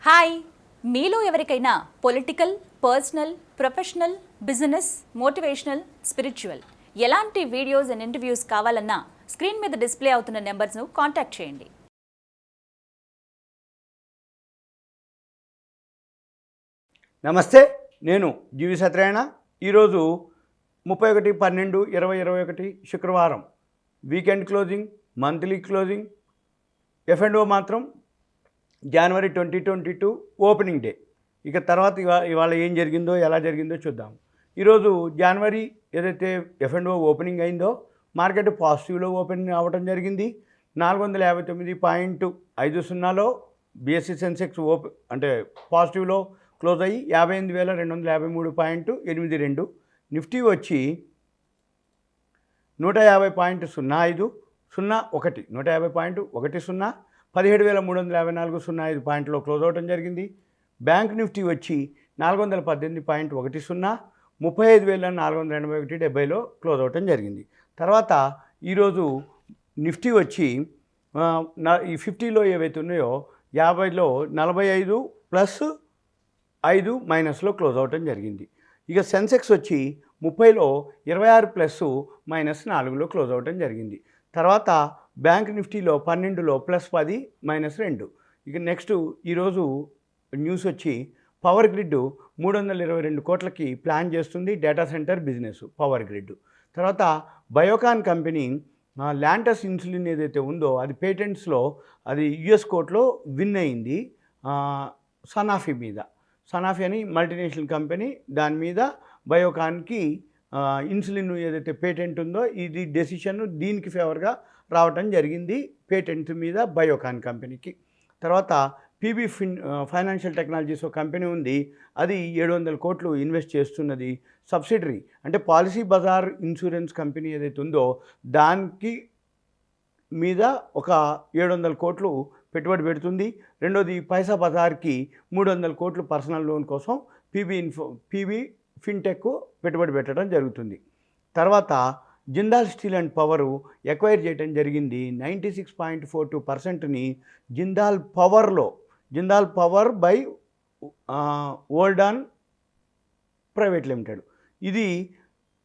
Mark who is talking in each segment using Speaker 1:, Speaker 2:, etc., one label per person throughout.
Speaker 1: Hi, మీలో ఎవరికైనా political, personal, professional, business, motivational, spiritual ఎలాంటి వీడియోస్ అండ్ ఇంటర్వ్యూస్ కావాలన్నా స్క్రీన్ మీద డిస్ప్లే అవుతున్న నెంబర్స్ను కాంటాక్ట్ చేయండి.
Speaker 2: నమస్తే, నేను GVSatyanarayana. ఈరోజు 31/12/2021 శుక్రవారం. Weekend closing, monthly closing. F&O మాత్రం జనవరి 2022 ఓపెనింగ్ డే. ఇక తర్వాత ఇవాళ ఏం జరిగిందో ఎలా జరిగిందో చూద్దాం. ఈరోజు జనవరి ఏదైతే F&O ఓపెనింగ్ అయిందో మార్కెట్ పాజిటివ్లో ఓపెనింగ్ అవ్వడం జరిగింది. 450.50లో BSE సెన్సెక్స్ అంటే పాజిటివ్లో క్లోజ్ అయ్యి 58,253.82. నిఫ్టీ వచ్చి 150.05 17,354.05 పాయింట్లో క్లోజ్ అవడం జరిగింది. బ్యాంక్ నిఫ్టీ వచ్చి 418.10 35,481.70లో క్లోజ్ అవడం జరిగింది. తర్వాత ఈరోజు నిఫ్టీ వచ్చి ఈ 50లో ఏవైతే ఉన్నాయో 50లో 45 ప్లస్ 5 మైనస్లో క్లోజ్ అవడం జరిగింది. ఇక సెన్సెక్స్ వచ్చి 30లో 26 ప్లస్ మైనస్ 4లో క్లోజ్ అవడం జరిగింది. తర్వాత బ్యాంక్ నిఫ్టీలో 12లో ప్లస్ 10 మైనస్ 2. ఇక నెక్స్ట్ ఈరోజు న్యూస్ వచ్చి పవర్ గ్రిడ్ 322 కోట్లకి ప్లాన్ చేస్తుంది data centre business power grid. తర్వాత బయోకాన్ కంపెనీ ల్యాంటస్ ఇన్సులిన్ ఏదైతే ఉందో అది పేటెంట్స్లో అది US కోర్టులో విన్ అయింది. సనాఫీ మీద, సనాఫీ అని మల్టీనేషనల్ కంపెనీ, దాని మీద బయోకాన్కి ఇన్సులిన్ ఏదైతే పేటెంట్ ఉందో ఇది డెసిషన్ దీనికి ఫేవర్గా రావటం జరిగింది పేటెంట్ మీద బయోకాన్ కంపెనీకి. తర్వాత పీబీ ఫైనాన్షియల్ టెక్నాలజీస్ ఒక కంపెనీ ఉంది, అది 700 కోట్లు ఇన్వెస్ట్ చేస్తున్నది. సబ్సిడరీ అంటే పాలసీ బజార్ ఇన్సూరెన్స్ కంపెనీ ఏదైతే ఉందో దానికి మీద ఒక 700 కోట్లు పెట్టుబడి పెడుతుంది. రెండోది పైసా బజార్కి 300 కోట్లు పర్సనల్ లోన్ కోసం పీబీ ఫిన్టెక్ పెట్టుబడి పెట్టడం జరుగుతుంది. తర్వాత Jindal steel and power acquire చేయడం జరిగింది. 96.42%ని జిందాల్ పవర్ బై ఓల్డాన్ ప్రైవేట్ లిమిటెడ్. ఇది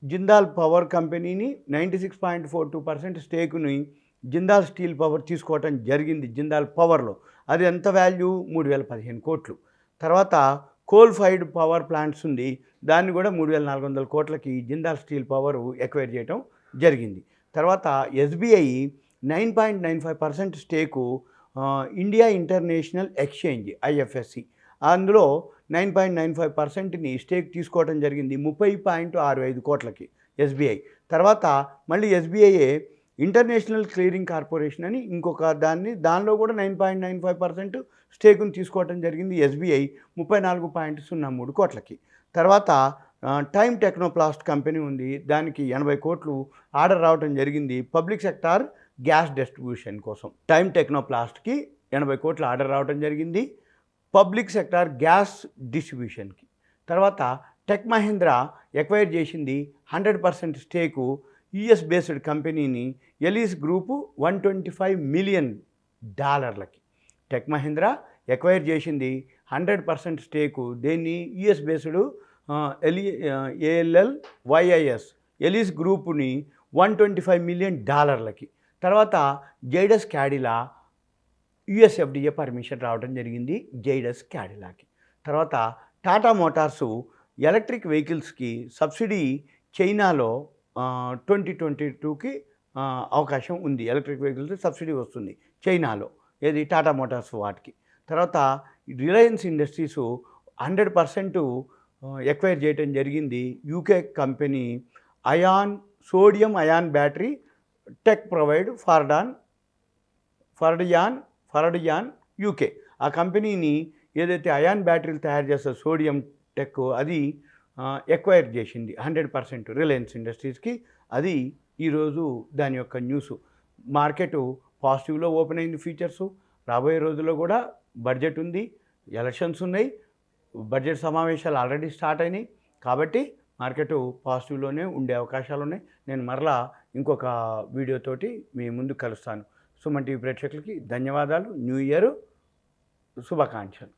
Speaker 2: జిందాల్ పవర్ కంపెనీని 96.42% స్టేకుని జిందాల్ స్టీల్ పవర్ తీసుకోవటం జరిగింది జిందాల్ పవర్లో. అది ఎంత వాల్యూ 3,015 కోట్లు. తర్వాత కోల్ ఫైర్డ్ పవర్ ప్లాంట్స్ ఉంది, దాన్ని కూడా 3,400 కోట్లకి జిందాల్ స్టీల్ పవర్ ఎక్వైర్ చేయటం జరిగింది. తర్వాత SBI 9.95% stake India international exchange IFSC, అందులో 9.95%ని స్టేక్ తీసుకోవడం జరిగింది 30.65 కోట్లకి SBI. తర్వాత మళ్ళీ SBI ఇంటర్నేషనల్ క్లియరింగ్ కార్పొరేషన్ అని ఇంకొక దానిలో కూడా 9.95% స్టేకుని తీసుకోవడం జరిగింది SBI 34.03 కోట్లకి. తర్వాత టైమ్ టెక్నోప్లాస్ట్ కంపెనీ ఉంది, దానికి 80 కోట్లు ఆర్డర్ రావడం జరిగింది పబ్లిక్ సెక్టార్ గ్యాస్ డిస్ట్రిబ్యూషన్ కోసం. టైమ్ టెక్నోప్లాస్ట్కి 80 కోట్లు ఆర్డర్ రావడం జరిగింది పబ్లిక్ సెక్టార్ గ్యాస్ డిస్ట్రిబ్యూషన్కి. తర్వాత టెక్ మహీంద్రా ఎక్వైర్ చేసింది 100% స్టేకు US బేస్డ్ కంపెనీని Allyis group $125 million. Tech Mahindra acquire చేసింది 100% స్టేకు దేన్ని US బేస్డ్ ALLYIS ఎలీస్ గ్రూపుని $125 మిలియన్. తర్వాత Zydus Cadila US FDA permission రావడం జరిగింది జైడస్ క్యాడిలాకి. తర్వాత టాటా మోటార్సు ఎలక్ట్రిక్ వెహికల్స్కి సబ్సిడీ చైనాలో 2022కి అవకాశం ఉంది. ఎలక్ట్రిక్ వెహికల్స్ సబ్సిడీ వస్తుంది చైనాలో, ఏది టాటా మోటార్స్ వాటికి. తర్వాత రిలయన్స్ ఇండస్ట్రీస్ 100% ఎక్వైర్ చేయడం జరిగింది UK company sodium ion battery tech provide Faradion UK. ఆ కంపెనీని ఏదైతే అయాన్ బ్యాటరీలు తయారు చేస్తారు సోడియం టెక్, అది ఎక్వైర్ చేసింది 100% రిలయన్స్ ఇండస్ట్రీస్కి. అది ఈరోజు దాని యొక్క న్యూస్. మార్కెట్ పాజిటివ్లో ఓపెన్ అయింది ఫ్యూచర్సు. రాబోయే రోజుల్లో కూడా బడ్జెట్ ఉంది, ఎలక్షన్స్ ఉన్నాయి, బడ్జెట్ సమావేశాలు ఆల్రెడీ స్టార్ట్ అయినాయి. కాబట్టి మార్కెట్ పాజిటివ్లోనే ఉండే అవకాశాలు ఉన్నాయి. నేను మరలా ఇంకొక వీడియోతోటి మీ ముందు కలుస్తాను. సుమన్ టీవీ ప్రేక్షకులకి ధన్యవాదాలు. న్యూ ఇయర్ శుభాకాంక్షలు.